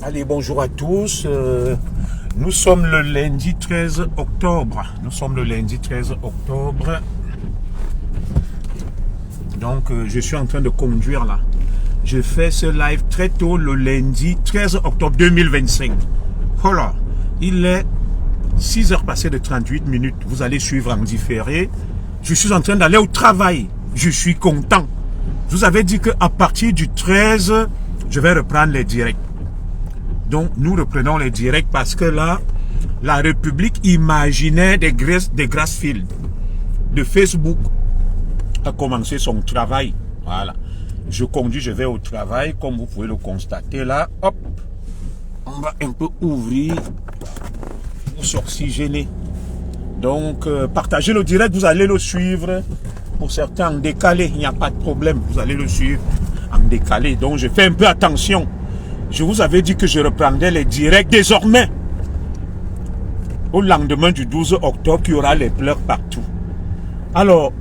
Allez, bonjour à tous. Nous sommes le lundi 13 octobre. Donc, je suis en train de conduire là. Je fais ce live très tôt le lundi 13 octobre 2025. Voilà. Il est 6 heures passées de 38 minutes. Vous allez suivre en différé. Je suis en train d'aller au travail. Je suis content. Je vous avais dit qu'à partir du 13, je vais reprendre les directs. Donc, nous reprenons les directs parce que là, la République imaginaire des Grassfield de Facebook a commencé son travail. Voilà. Je conduis, je vais au travail, comme vous pouvez le constater là. Hop, on va un peu ouvrir pour s'oxygéner. Donc, partagez le direct, vous allez le suivre. Pour certains en décalé, il n'y a pas de problème. Vous allez le suivre en décalé. Donc, je fais un peu attention. Je vous avais dit que je reprendrais les directs désormais. Au lendemain du 12 octobre, il y aura les pleurs partout. Alors,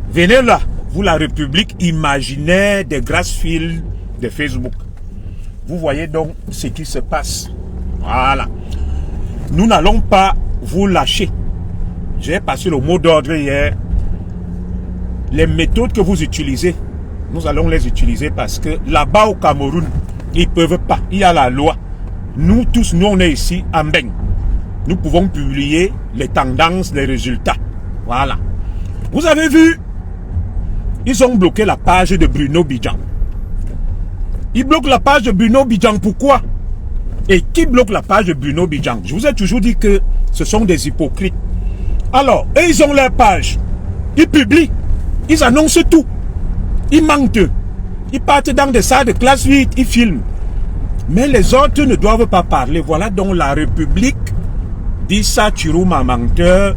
venez là, vous la République imaginaire des Grassfield de Facebook. Vous voyez donc ce qui se passe. Voilà. Nous n'allons pas vous lâcher. J'ai passé le mot d'ordre hier. Les méthodes que vous utilisez, nous allons les utiliser parce que là-bas au Cameroun, ils ne peuvent pas. Il y a la loi. Nous tous, nous on est ici en Mbeng. Nous pouvons publier les tendances, les résultats. Voilà. Vous avez vu, ils ont bloqué la page de Bruno Bidjan. Ils bloquent la page de Bruno Bidjan. Pourquoi? Et qui bloque la page de Bruno Bidjan? Je vous ai toujours dit que ce sont des hypocrites. Alors, eux, ils ont leur page. Ils publient. Ils annoncent tout. Ils mentent. Ils partent dans des salles de classe 8, ils filment. Mais les autres ne doivent pas parler. Voilà donc la République d'Issa Chirouma menteur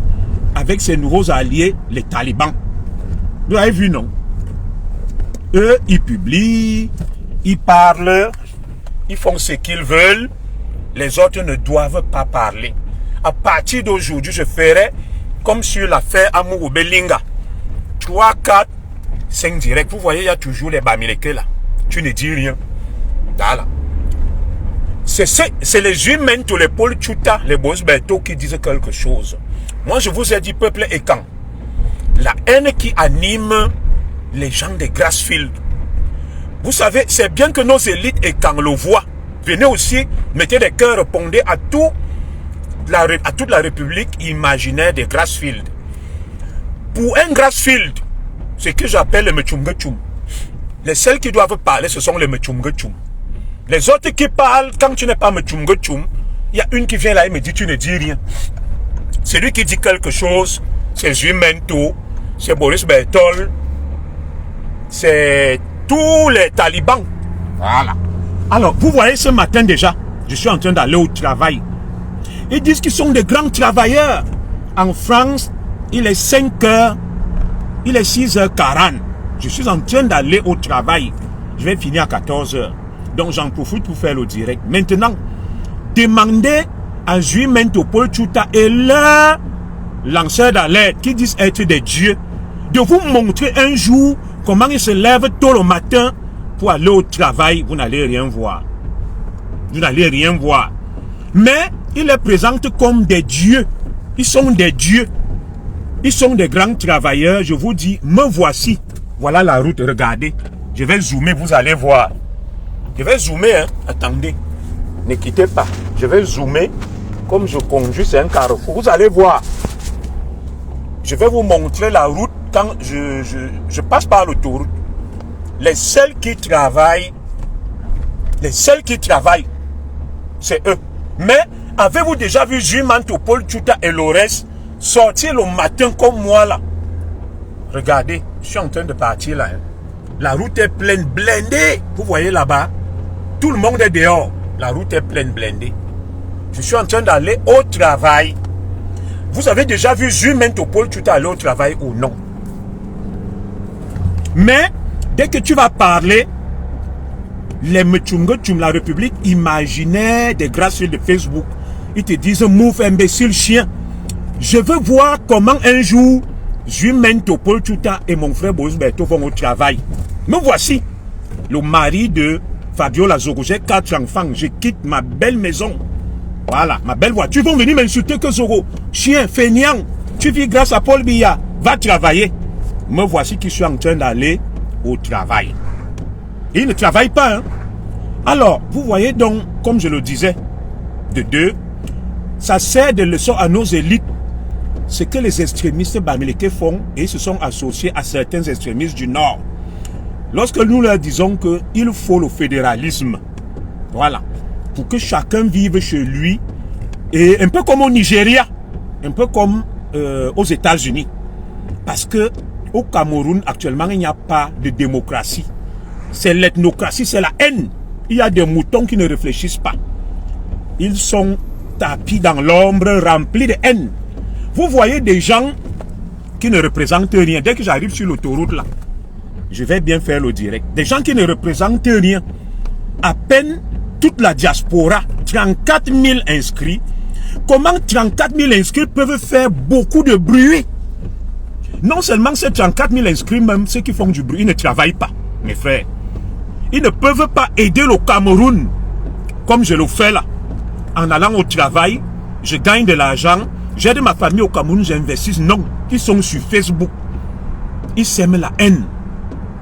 avec ses nouveaux alliés, les talibans. Vous avez vu, non? Eux, ils publient, ils parlent, ils font ce qu'ils veulent. Les autres ne doivent pas parler. À partir d'aujourd'hui, je ferai comme sur l'affaire Amourou Belinga. 3, 4, 5 directs. Vous voyez, il y a toujours les Bamileke là. Tu ne dis rien. Voilà. C'est les humains, tous les Paul Chuta, les Boss Beto qui disent quelque chose. Moi, je vous ai dit, peuple et quand. La haine qui anime les gens des Grassfield. Vous savez, c'est bien que nos élites et quand le voient. Venez aussi, mettez des cœurs, répondez à toute la République imaginaire des Grassfield. Pour un Grassfield, ce que j'appelle le Mechumgechum. Les seuls qui doivent parler, ce sont les Mechumgechum. Les autres qui parlent, quand tu n'es pas Mechumgechum, il y a une qui vient là et me dit, tu ne dis rien. Celui qui dit quelque chose, c'est Jumento, c'est Boris Bertol, c'est tous les talibans. Voilà. Alors, vous voyez ce matin déjà, je suis en train d'aller au travail. Ils disent qu'ils sont des grands travailleurs. En France, il est 5 heures. Il est 6h40. Je suis en train d'aller au travail. Je vais finir à 14h. Donc j'en profite pour faire le direct. Maintenant, demandez à Juimento Paul Chuta et leurs lanceurs d'alerte qui disent être des dieux de vous montrer un jour comment ils se lèvent tôt le matin pour aller au travail. Vous n'allez rien voir. Vous n'allez rien voir. Mais ils les présentent comme des dieux. Ils sont des dieux. Ils sont des grands travailleurs, je vous dis, me voici. Voilà la route, regardez. Je vais zoomer, vous allez voir. Je vais zoomer, hein. Attendez. Ne quittez pas. Je vais zoomer. Comme je conduis, c'est un carrefour. Vous allez voir. Je vais vous montrer la route quand je passe par l'autoroute. Les seuls qui travaillent, c'est eux. Mais avez-vous déjà vu Jumanto, Paul Chuta et le reste sortir le matin comme moi là? Regardez, je suis en train de partir là. Hein. La route est pleine, blindée. Vous voyez là-bas, tout le monde est dehors. La route est pleine, blindée. Je suis en train d'aller au travail. Vous avez déjà vu Jumento Paul Chuta aller au travail ou non? Mais, dès que tu vas parler, les Mechumgechum, la République imaginaire des Grassfield de Facebook, ils te disent, move imbécile chien. Je veux voir comment un jour, Jumento Paul Chuta et mon frère Boris Berto vont au travail. Me voici, le mari de Fabiola Zogo, j'ai 4 enfants, je quitte ma belle maison. Voilà, ma belle voiture. Tu vas venir m'insulter que Zogo. Chien, feignant, tu vis grâce à Paul Biya. Va travailler. Me voici qui suis en train d'aller au travail. Et il ne travaille pas. Hein? Alors, vous voyez donc, comme je le disais, de deux, ça sert de leçon à nos élites. Ce que les extrémistes bamileke font et se sont associés à certains extrémistes du Nord. Lorsque nous leur disons qu'il faut le fédéralisme, voilà, pour que chacun vive chez lui, et un peu comme au Nigeria, un peu comme aux États-Unis. Parce que au Cameroun, actuellement, il n'y a pas de démocratie. C'est l'ethnocratie, c'est la haine. Il y a des moutons qui ne réfléchissent pas. Ils sont tapis dans l'ombre, remplis de haine. Vous voyez des gens qui ne représentent rien. Dès que j'arrive sur l'autoroute là, je vais bien faire le direct. Des gens qui ne représentent rien. À peine toute la diaspora, 34 000 inscrits. Comment 34 000 inscrits peuvent faire beaucoup de bruit? Non seulement ces 34 000 inscrits, même ceux qui font du bruit, ils ne travaillent pas, mes frères. Ils ne peuvent pas aider le Cameroun, comme je le fais là. En allant au travail, je gagne de l'argent, j'aide ma famille au Cameroun, j'investis. Non, ils sont sur Facebook. Ils sèment la haine,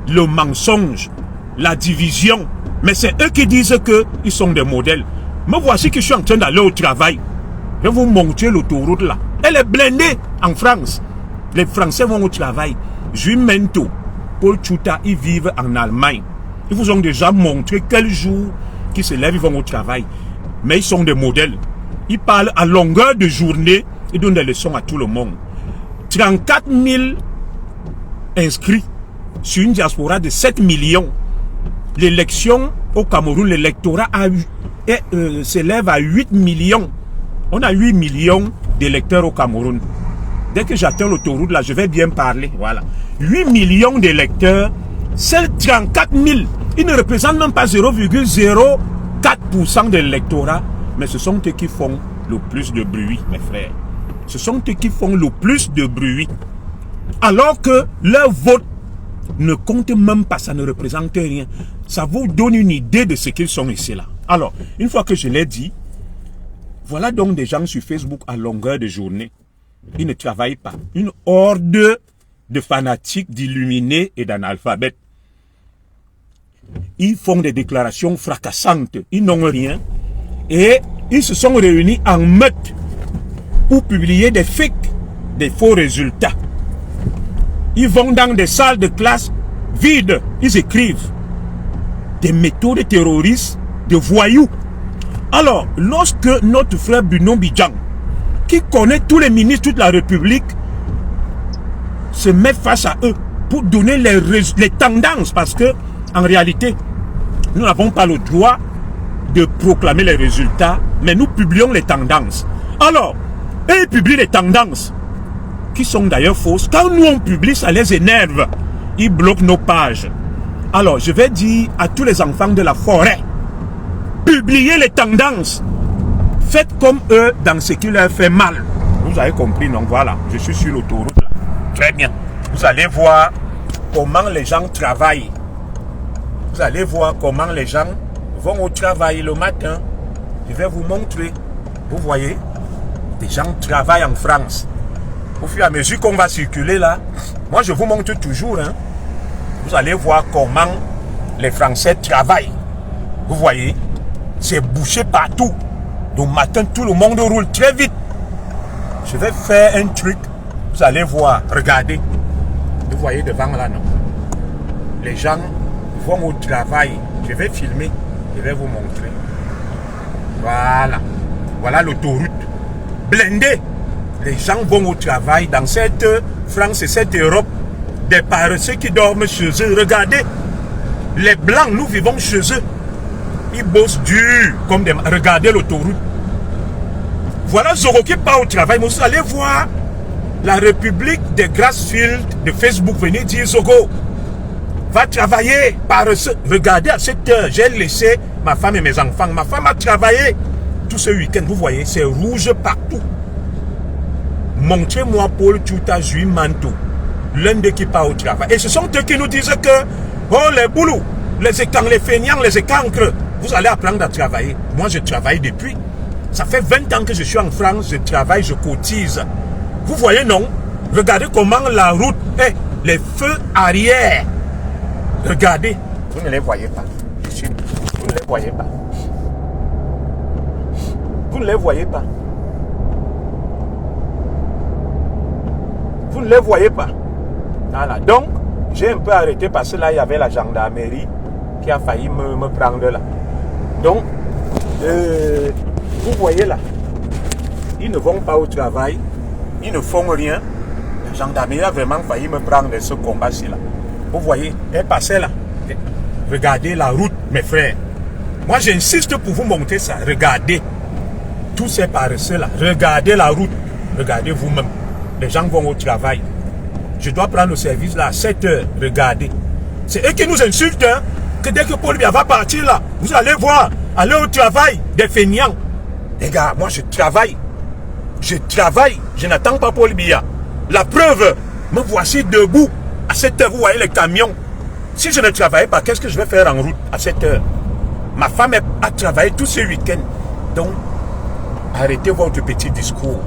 le mensonge, la division. Mais c'est eux qui disent qu'ils sont des modèles. Me voici que je suis en train d'aller au travail. Je vais vous montrer l'autoroute là. Elle est blindée en France. Les Français vont au travail. Jules Mento, Paul Tchouta, ils vivent en Allemagne. Ils vous ont déjà montré quel jour qu'ils se lèvent, ils vont au travail. Mais ils sont des modèles. Ils parlent à longueur de journée. Ils donnent des leçons à tout le monde. 34 000 inscrits sur une diaspora de 7 millions. L'élection au Cameroun, l'électorat s'élève à 8 millions. On a 8 millions d'électeurs au Cameroun. Dès que j'atteins l'autoroute, là, je vais bien parler. Voilà. 8 millions d'électeurs, seuls 34 000. Ils ne représentent même pas 0,04% de l'électorat. Mais ce sont eux qui font le plus de bruit, mes frères. Ce sont eux qui font le plus de bruit. Alors que leur vote ne compte même pas, ça ne représente rien. Ça vous donne une idée de ce qu'ils sont ici là. Alors, une fois que je l'ai dit, voilà donc des gens sur Facebook à longueur de journée. Ils ne travaillent pas. Une horde de fanatiques, d'illuminés et d'analphabètes. Ils font des déclarations fracassantes. Ils n'ont rien. Et ils se sont réunis en meute pour publier des fakes, des faux résultats. Ils vont dans des salles de classe vides. Ils écrivent des méthodes terroristes, de voyous. Alors, lorsque notre frère Bruno Bidjan, qui connaît tous les ministres de toute la République, se met face à eux pour donner les tendances, parce que en réalité, nous n'avons pas le droit de proclamer les résultats, mais nous publions les tendances. Alors, eux, ils publient les tendances, qui sont d'ailleurs fausses. Quand nous on publie, ça les énerve. Ils bloquent nos pages. Alors, je vais dire à tous les enfants de la forêt, publiez les tendances. Faites comme eux dans ce qui leur fait mal. Vous avez compris, donc voilà, je suis sur l'autoroute. Très bien. Vous allez voir comment les gens travaillent. Vous allez voir comment les gens vont au travail le matin. Je vais vous montrer. Vous voyez, des gens travaillent en France. Au fur et à mesure qu'on va circuler là, moi je vous montre toujours. Hein, vous allez voir comment les Français travaillent. Vous voyez, c'est bouché partout. Donc matin, tout le monde roule très vite. Je vais faire un truc. Vous allez voir. Regardez. Vous voyez devant là, non? Les gens vont au travail. Je vais filmer. Je vais vous montrer. Voilà. Voilà l'autoroute. Blindée. Les gens vont au travail dans cette France et cette Europe. Des paresseux qui dorment chez eux. Regardez. Les Blancs, nous vivons chez eux. Ils bossent dur. Comme des... Regardez l'autoroute. Voilà Zogo qui part au travail. Mais vous allez voir la République de Grassfield de Facebook venir dire Zogo, va travailler paresseux. Regardez à cette heure, j'ai laissé ma femme et mes enfants. Ma femme a travaillé tout ce week-end. Vous voyez, c'est rouge partout. Montrez-moi Paul Tchouta, Jules Manto, l'un d'eux qui part au travail. Et ce sont eux qui nous disent que, oh les boulous, Les écancres, les feignants, les écancres, vous allez apprendre à travailler. Moi, je travaille depuis. Ça fait 20 ans que je suis en France, je travaille, je cotise. Vous voyez, non? Regardez comment la route, les feux arrière. Regardez. Vous ne les voyez pas. Vous ne les voyez pas. Vous ne les voyez pas. Vous ne les voyez pas. Voilà. Donc, j'ai un peu arrêté parce que là, il y avait la gendarmerie qui a failli me prendre là. Donc, vous voyez là, ils ne vont pas au travail, ils ne font rien. La gendarmerie a vraiment failli me prendre ce combat-ci là. Vous voyez, elle passait là. Regardez la route, mes frères. Moi, j'insiste pour vous montrer ça. Regardez. Tous ces paresseux là. Regardez la route. Regardez vous-même. Les gens vont au travail. Je dois prendre le service là à 7 heures. Regardez. C'est eux qui nous insultent. Hein, que dès que Paul Biya va partir là, vous allez voir. Aller au travail des feignants. Les gars, moi je travaille. Je travaille. Je n'attends pas Paul Biya. La preuve, me voici debout. À 7 heures, vous voyez les camions. Si je ne travaille pas, qu'est-ce que je vais faire en route à 7 heures? Ma femme a travaillé tous ces week-ends. Donc, arrêtez votre petit discours.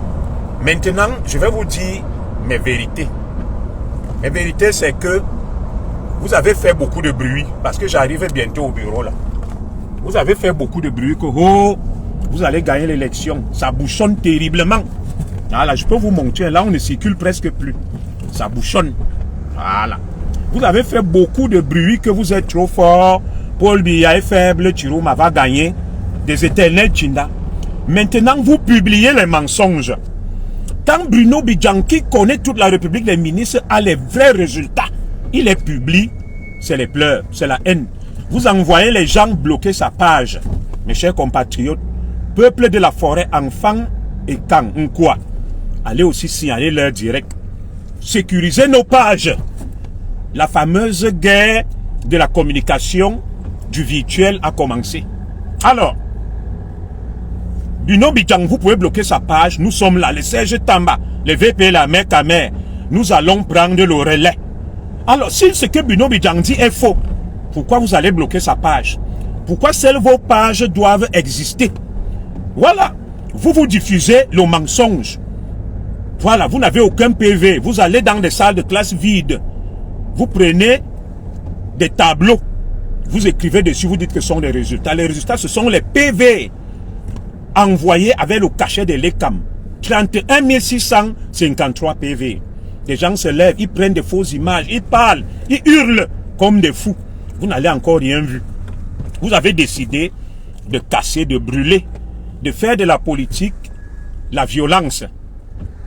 Maintenant, je vais vous dire mes vérités. Mes vérités, c'est que vous avez fait beaucoup de bruit. Parce que j'arrive bientôt au bureau là. Vous avez fait beaucoup de bruit que vous allez gagner l'élection. Ça bouchonne terriblement. Voilà, je peux vous montrer. Là, on ne circule presque plus. Ça bouchonne. Voilà. Vous avez fait beaucoup de bruit que vous êtes trop fort. Paul Biya est faible. Chiroma va gagner. Des éternels Chinda. Maintenant, vous publiez les mensonges. Quand Bruno Bidjan, qui connaît toute la République des ministres, a les vrais résultats, il les publie. C'est les pleurs. C'est la haine. Vous envoyez les gens bloquer sa page. Mes chers compatriotes, peuple de la forêt, enfants et camp, quoi? Allez aussi signaler leur direct. Sécuriser nos pages. La fameuse guerre de la communication du virtuel a commencé. Alors, Bruno Bidjan, vous pouvez bloquer sa page. Nous sommes là, les Serge Tamba, les VP, la mère Kamer. Nous allons prendre le relais. Alors, si ce que Bruno Bidjan dit est faux, pourquoi vous allez bloquer sa page? Pourquoi seules vos pages doivent exister? Voilà. Vous diffusez le mensonge. Voilà, vous n'avez aucun PV. Vous allez dans des salles de classe vides. Vous prenez des tableaux. Vous écrivez dessus, vous dites que ce sont les résultats. Les résultats, ce sont les PV envoyés avec le cachet de l'ECAM. 31 653 PV. Les gens se lèvent, ils prennent des fausses images, ils parlent, ils hurlent comme des fous. Vous n'avez encore rien vu. Vous avez décidé de casser, de brûler, de faire de la politique la violence.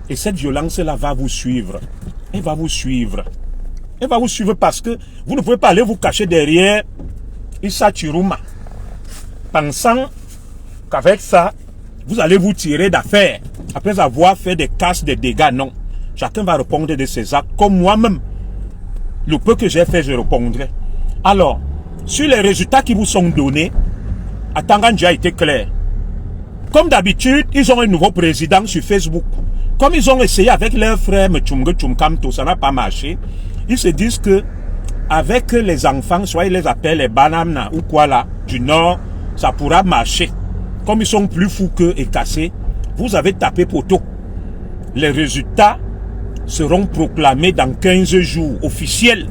Et cette violence-là va vous suivre. Elle va vous suivre. Elle va vous suivre parce que vous ne pouvez pas aller vous cacher derrière Issa Chiroma, pensant qu'avec ça, vous allez vous tirer d'affaire après avoir fait des casses, des dégâts. Non. Chacun va répondre de ses actes. Comme moi-même, le peu que j'ai fait, je répondrai. Alors, sur les résultats qui vous sont donnés, Atangandji a été clair. Comme d'habitude, ils ont un nouveau président sur Facebook. Comme ils ont essayé avec leur frère Mchumge Chumkamto, ça n'a pas marché. Ils se disent que avec les enfants, soit ils les appellent les Banamna ou quoi là, du Nord, ça pourra marcher. Comme ils sont plus fous qu'eux et cassés, vous avez tapé poteau. Les résultats seront proclamés dans 15 jours, officiels,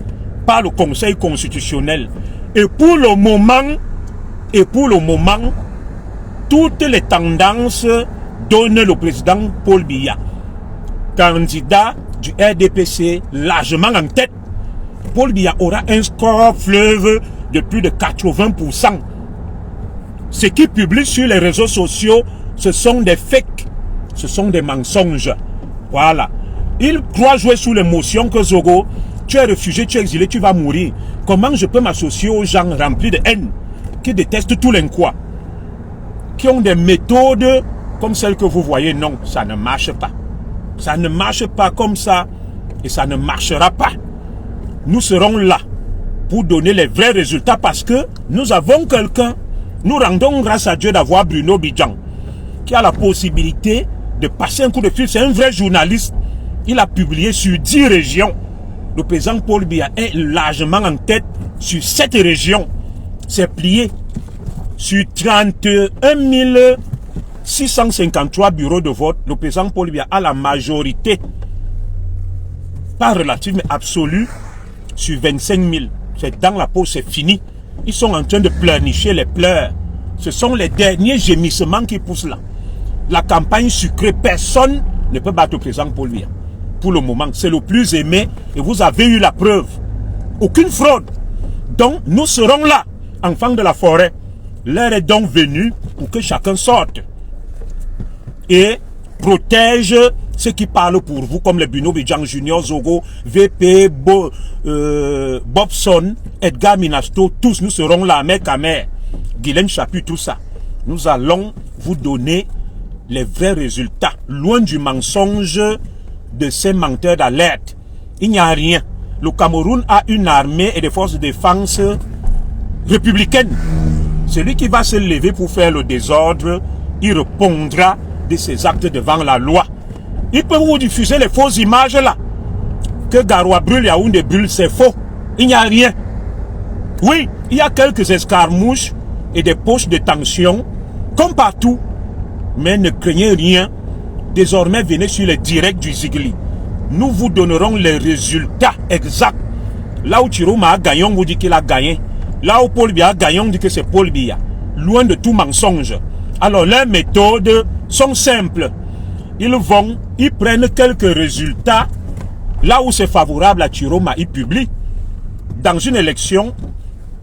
par le Conseil constitutionnel. Et pour le moment, toutes les tendances donnent le président Paul Biya, candidat du RDPC, largement en tête. Paul Biya aura un score fleuve de plus de 80%. Ce qui publie sur les réseaux sociaux, ce sont des fakes, ce sont des mensonges. Voilà. Il croit jouer sous l'émotion que Zogo, tu es réfugié, tu es exilé, tu vas mourir. Comment je peux m'associer aux gens remplis de haine, qui détestent tout l'inquoi, qui ont des méthodes comme celles que vous voyez? Non, ça ne marche pas. Ça ne marche pas comme ça et ça ne marchera pas. Nous serons là pour donner les vrais résultats parce que nous avons quelqu'un. Nous rendons grâce à Dieu d'avoir Bruno Bidjan qui a la possibilité de passer un coup de fil. C'est un vrai journaliste. Il a publié sur 10 régions. Le président Paul Biya est largement en tête sur 7 régions. c'est plié sur 31 653 bureaux de vote. Le président Paul Biya a la majorité, pas relative mais absolue, sur 25 000. C'est dans la peau, c'est fini. Ils sont en train de pleurnicher les pleurs. Ce sont les derniers gémissements qui poussent là. La campagne sucrée, personne ne peut battre le président Paul Biya. Pour le moment, c'est le plus aimé et vous avez eu la preuve. Aucune fraude. Donc, nous serons là, enfants de la forêt. L'heure est donc venue pour que chacun sorte et protège ceux qui parlent pour vous, comme les Bruno Bidjang Junior, Zogo, VP, Bobson, Edgar Minasto, tous nous serons là, mec à mère. Guylaine Chapuis, tout ça. Nous allons vous donner les vrais résultats, loin du mensonge de ces menteurs d'alerte. Il n'y a rien. Le Cameroun a une armée et des forces de défense républicaines. Celui qui va se lever pour faire le désordre, il répondra de ses actes devant la loi. Il peut vous diffuser les fausses images là. Que Garoua brûle, Yaoundé brûle, c'est faux. Il n'y a rien. Oui, il y a quelques escarmouches et des poches de tension, comme partout. Mais ne craignez rien. Désormais, venez sur les directs du Zigli. Nous vous donnerons les résultats exacts. Là où Chiroma a gagné, on vous dit qu'il a gagné. Là où Paul Biya a gagné, on dit que c'est Paul Biya. Loin de tout mensonge. Alors, leurs méthodes sont simples. Ils prennent quelques résultats. Là où c'est favorable à Chiroma, ils publient. Dans une élection,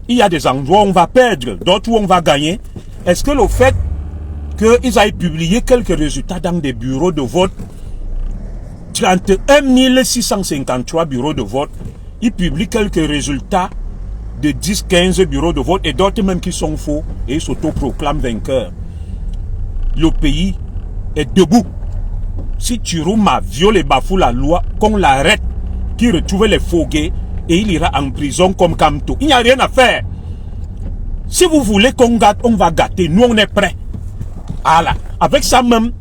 il y a des endroits où on va perdre, d'autres où on va gagner. Est-ce que le fait qu'ils aient publié quelques résultats dans des bureaux de vote, 31 653 bureaux de vote, ils publient quelques résultats de 10-15 bureaux de vote et d'autres même qui sont faux et ils s'autoproclament vainqueurs. Le pays est debout. Si Chiroma viole et bafoue la loi, qu'on l'arrête, qu'il retrouve les foguets et il ira en prison comme Kamto. Il n'y a rien à faire. Si vous voulez qu'on gâte, on va gâter. Nous, on est prêts. Voilà. Avec ça même,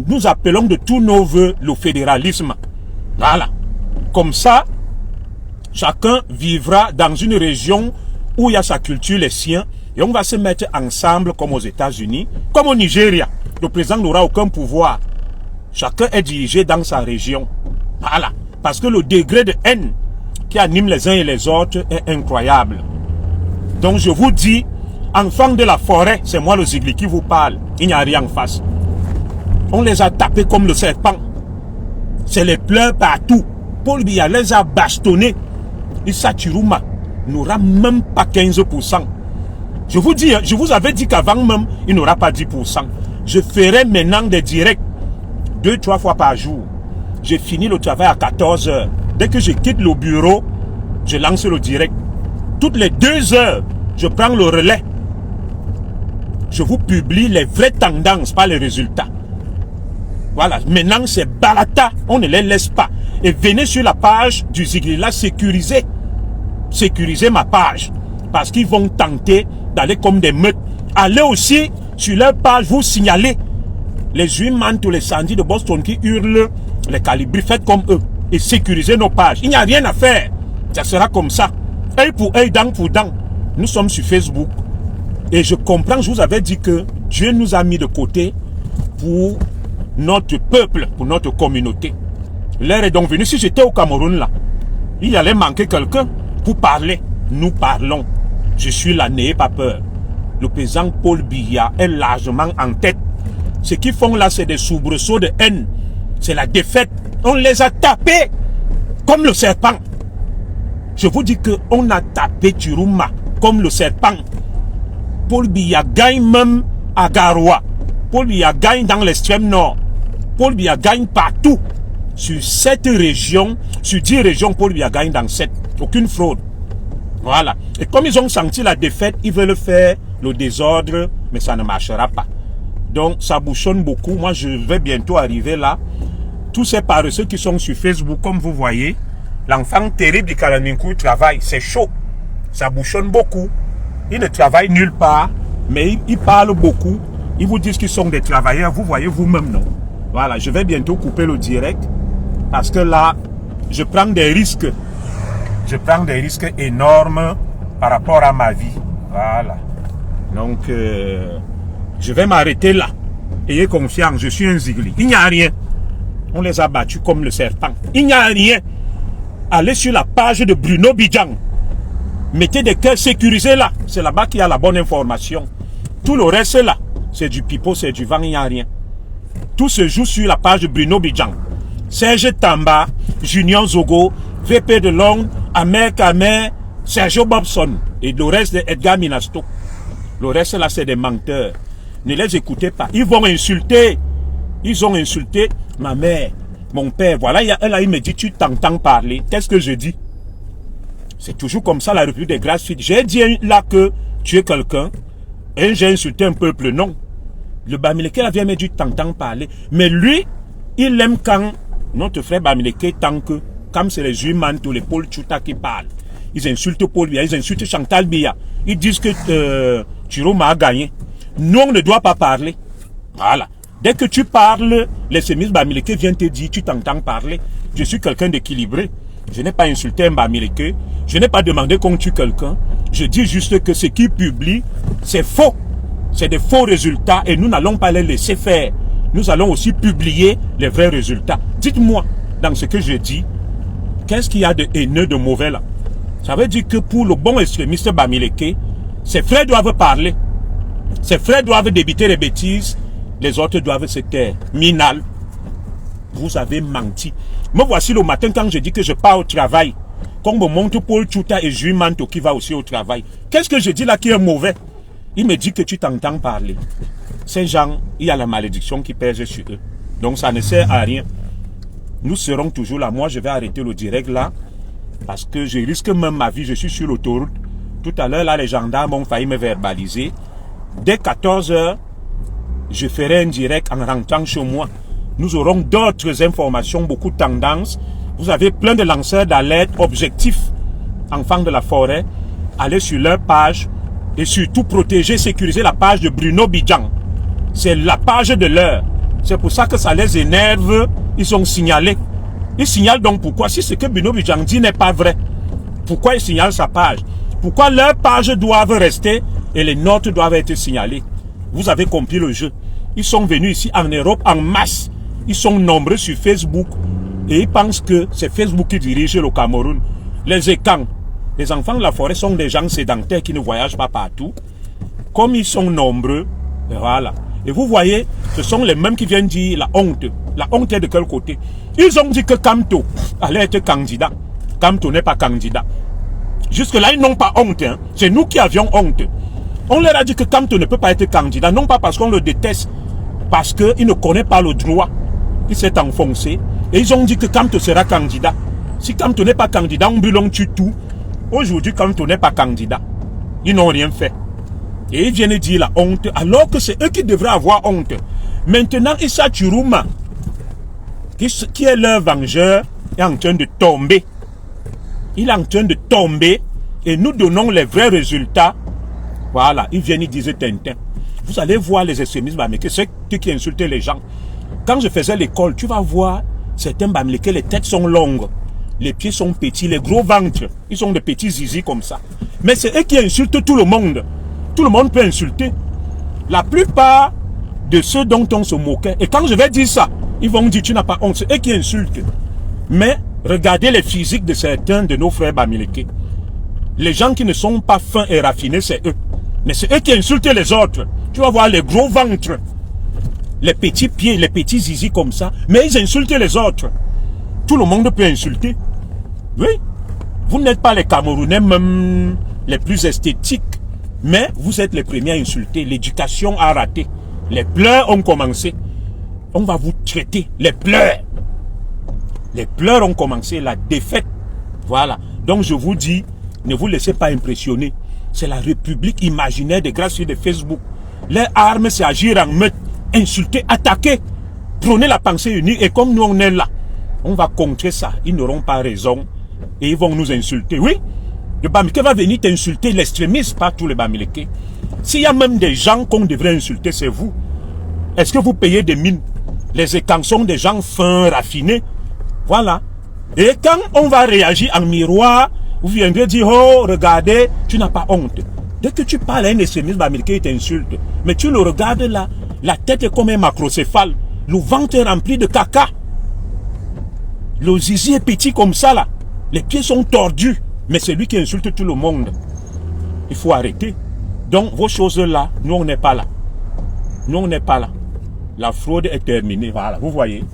nous appelons de tous nos voeux le fédéralisme. Voilà. Comme ça, chacun vivra dans une région où il y a sa culture, les siens, et on va se mettre ensemble comme aux États-Unis, comme au Nigeria. Le président n'aura aucun pouvoir. Chacun est dirigé dans sa région. Voilà. Parce que le degré de haine qui anime les uns et les autres est incroyable. Donc je vous dis, enfants de la forêt, c'est moi le Zigli qui vous parle. Il n'y a rien en face. On les a tapés comme le serpent. C'est les pleurs partout. Paul Biya les a bastonnés. Issa Chiroma n'aura même pas 15%. Je vous dis, je vous avais dit qu'avant même, il n'aura pas 10%. Je ferai maintenant des directs 2-3 fois par jour. J'ai fini le travail à 14 h. Dès que je quitte le bureau, je lance le direct. Toutes les 2 heures, je prends le relais. Je vous publie les vraies tendances, pas les résultats. Voilà, maintenant c'est balata, on ne les laisse pas. Et venez sur la page du Zigli, là, sécurisez ma page. Parce qu'ils vont tenter d'aller comme des meutes. Allez aussi sur leur page, vous signalez les humains ou les sandis de Boston qui hurlent, les calibris, faites comme eux. Et sécurisez nos pages. Il n'y a rien à faire. Ça sera comme ça. Œil pour œil, dent pour dent. Nous sommes sur Facebook. Et je comprends, je vous avais dit que Dieu nous a mis de côté pour notre peuple, pour notre communauté. L'heure est donc venue. Si j'étais au Cameroun là, il allait manquer quelqu'un pour parler. Nous parlons. Je suis là, n'ayez pas peur. Le président Paul Biya est largement en tête. Ce qu'ils font là, c'est des soubresauts de haine. C'est la défaite. On les a tapés comme le serpent. Je vous dis qu'on a tapé Chiroma comme le serpent. Paul Biya gagne même à Garoua. Paul Biya gagne dans l'extrême nord. Paul Biya gagne partout. Sur 7 régions, sur 10 régions, Paul Biya gagne dans 7. Aucune fraude. Voilà. Et comme ils ont senti la défaite, ils veulent faire le désordre, mais ça ne marchera pas. Donc, ça bouchonne beaucoup. Moi, je vais bientôt arriver là. Tous ces paresseux qui sont sur Facebook, comme vous voyez, l'enfant terrible du Kalaminkou travaille. C'est chaud. Ça bouchonne beaucoup. Ils ne travaillent nulle part, mais ils parlent beaucoup. Ils vous disent qu'ils sont des travailleurs. Vous voyez vous-même, non? Voilà, je vais bientôt couper le direct. Parce que là, je prends des risques. Je prends des risques énormes par rapport à ma vie. Voilà. Donc, je vais m'arrêter là. Ayez confiance, je suis un Zigli. Il n'y a rien. On les a battus comme le serpent. Il n'y a rien. Allez sur la page de Bruno Bidjan. Mettez des cœurs sécurisés là. C'est là-bas qu'il y a la bonne information. Tout le reste là, c'est du pipeau, c'est du vent, il n'y a rien. Tout se joue sur la page de Bruno Bidjan. Serge Tamba, Junior Zogo, VP de Long, Amer Kamer, Sergio Bobson et le reste de Edgar Minasto. Le reste là, c'est des menteurs. Ne les écoutez pas. Ils vont insulter. Ils ont insulté ma mère, mon père. Voilà, il me dit, tu t'entends parler. Qu'est-ce que je dis? C'est toujours comme ça la République des Grâces. J'ai dit là que tu es quelqu'un. Et j'ai insulté un peuple. Non. Le Bamileke vient me dire, tu t'entends parler. Mais lui, il aime quand notre frère Bamileke, tant que, comme c'est les humains, tous les Paul Tchouta qui parlent. Ils insultent Paul Biya, ils insultent Chantal Biya. Ils disent que Chiroma a gagné. Nous, on ne doit pas parler. Voilà. Dès que tu parles, les sémistes Bamileke viennent te dire, tu t'entends parler. Je suis quelqu'un d'équilibré. Je n'ai pas insulté un Bamileke. Je n'ai pas demandé qu'on tue quelqu'un. Je dis juste que ce qu'ils publient, c'est faux. C'est des faux résultats et nous n'allons pas les laisser faire. Nous allons aussi publier les vrais résultats. Dites-moi, dans ce que je dis, qu'est-ce qu'il y a de haineux, de mauvais là? Ça veut dire que pour le bon extrémiste Bamileke, ses frères doivent parler. Ses frères doivent débiter les bêtises. Les autres doivent se taire. Minal, vous avez menti. Me voici le matin quand je dis que je pars au travail. Qu'on me montre Paul Tchouta et Jules Manto qui va aussi au travail. Qu'est-ce que je dis là qui est mauvais? Il me dit que tu t'entends parler. Ces gens, il y a la malédiction qui pèse sur eux. Donc ça ne sert à rien. Nous serons toujours là. Moi, je vais arrêter le direct là. Parce que je risque même ma vie. Je suis sur l'autoroute. Tout à l'heure, là, les gendarmes ont failli me verbaliser. Dès 14 h, je ferai un direct en rentrant chez moi. Nous aurons d'autres informations, beaucoup de tendances. Vous avez plein de lanceurs d'alerte objectifs, enfants de la forêt. Allez sur leur page et surtout protéger, sécuriser la page de Bruno Bidjan. C'est la page de l'heure. C'est pour ça que ça les énerve. Ils sont signalés. Ils signalent donc pourquoi? Si ce que Bruno Bidjan dit n'est pas vrai, pourquoi ils signalent sa page? Pourquoi leurs pages doivent rester et les nôtres doivent être signalées? Vous avez compris le jeu. Ils sont venus ici en Europe en masse. Ils sont nombreux sur Facebook. Et ils pensent que c'est Facebook qui dirige le Cameroun. Les écans, les enfants de la forêt sont des gens sédentaires qui ne voyagent pas partout. Comme ils sont nombreux, voilà. Et vous voyez, ce sont les mêmes qui viennent dire la honte. La honte est de quel côté? Ils ont dit que Kamto allait être candidat. Kamto n'est pas candidat. Jusque-là, ils n'ont pas honte. Hein. C'est nous qui avions honte. On leur a dit que Kamto ne peut pas être candidat. Non pas parce qu'on le déteste, parce qu'il ne connaît pas le droit. Il s'est enfoncé. Et ils ont dit que Kamto sera candidat. Si Kamto n'est pas candidat, on brûle, on tue tout. Aujourd'hui, Kamto n'est pas candidat. Ils n'ont rien fait. Et ils viennent dire la honte, alors que c'est eux qui devraient avoir honte. Maintenant, Issa Chiroma, qui est leur vengeur, est en train de tomber. Il est en train de tomber et nous donnons les vrais résultats. Voilà, ils viennent, ils disent Tintin. Vous allez voir les extrémistes bamileke, ceux qui insultaient les gens. Quand je faisais l'école, tu vas voir certains bamileke, les têtes sont longues, les pieds sont petits, les gros ventres, ils sont des petits zizi comme ça. Mais c'est eux qui insultent tout le monde. Tout le monde peut insulter. La plupart de ceux dont on se moquait, et quand je vais dire ça, ils vont dire tu n'as pas honte, c'est eux qui insultent. Mais regardez les physiques de certains de nos frères bamileke. Les gens qui ne sont pas fins et raffinés, c'est eux. Mais c'est eux qui insultent les autres. Tu vas voir les gros ventres, les petits pieds, les petits zizi comme ça. Mais ils insultent les autres. Tout le monde peut insulter. Oui. Vous n'êtes pas les Camerounais même les plus esthétiques. Mais vous êtes les premiers à insulter. L'éducation a raté. Les pleurs ont commencé. On va vous traiter. Les pleurs. Les pleurs ont commencé. La défaite. Voilà. Donc je vous dis, ne vous laissez pas impressionner. C'est la République imaginaire des grâces de Facebook. Les armes, c'est agir en meute. Insulter, attaquer. Prôner la pensée unique. Et comme nous, on est là, on va contrer ça. Ils n'auront pas raison. Et ils vont nous insulter. Oui. Le Bamileke va venir t'insulter, l'extrémiste, pas tous les Bamileke. S'il y a même des gens qu'on devrait insulter, c'est vous. Est-ce que vous payez des mines? Les écans sont des gens fins, raffinés. Voilà. Et quand on va réagir en miroir, vous viendrez dire, oh, regardez, tu n'as pas honte. Dès que tu parles à un extrémiste américain, il t'insulte. Mais tu le regardes là, la tête est comme un macrocéphale. Le ventre est rempli de caca. Le zizi est petit comme ça là. Les pieds sont tordus. Mais c'est lui qui insulte tout le monde. Il faut arrêter. Donc vos choses là, nous on n'est pas là. Nous on n'est pas là. La fraude est terminée. Voilà, vous voyez.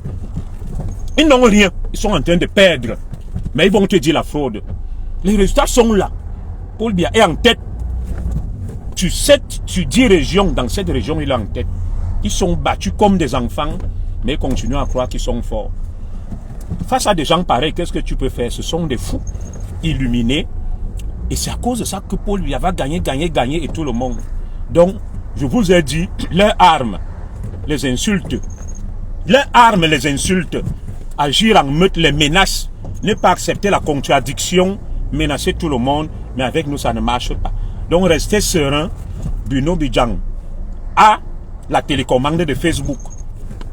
Ils n'ont rien. Ils sont en train de perdre. Mais ils vont te dire la fraude. Les résultats sont là. Paul Biya est en tête. Sur 10 régions, dans cette région, il est en tête. Ils sont battus comme des enfants, mais ils continuent à croire qu'ils sont forts. Face à des gens pareils, qu'est-ce que tu peux faire? Ce sont des fous illuminés. Et c'est à cause de ça que Paul Biya va gagner et tout le monde. Donc, je vous ai dit, leurs armes, les insultes. Leurs armes, les insultes. Agir en meute, les menaces. Ne pas accepter la contradiction, menacer tout le monde. Mais avec nous, ça ne marche pas. Donc, restez serein. Bruno Bidjang a la télécommande de Facebook.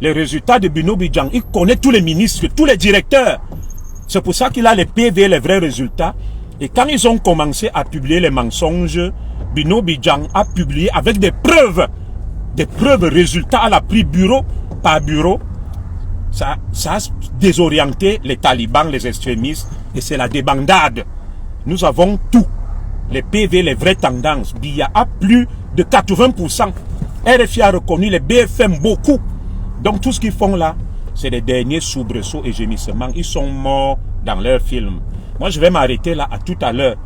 Les résultats de Bruno Bidjang, il connaît tous les ministres, tous les directeurs. C'est pour ça qu'il a les PV, les vrais résultats. Et quand ils ont commencé à publier les mensonges, Bruno Bidjang a publié avec des preuves résultats à la pris bureau par bureau. Ça a désorienté les talibans, les extrémistes, et c'est la débandade. Nous avons tout. Les PV, les vraies tendances. Biya a plus de 80%. RFI a reconnu les BFM beaucoup. Donc tout ce qu'ils font là, c'est les derniers soubresauts et gémissements. Ils sont morts dans leur film. Moi je vais m'arrêter là, à tout à l'heure.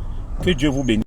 Que Dieu vous bénisse.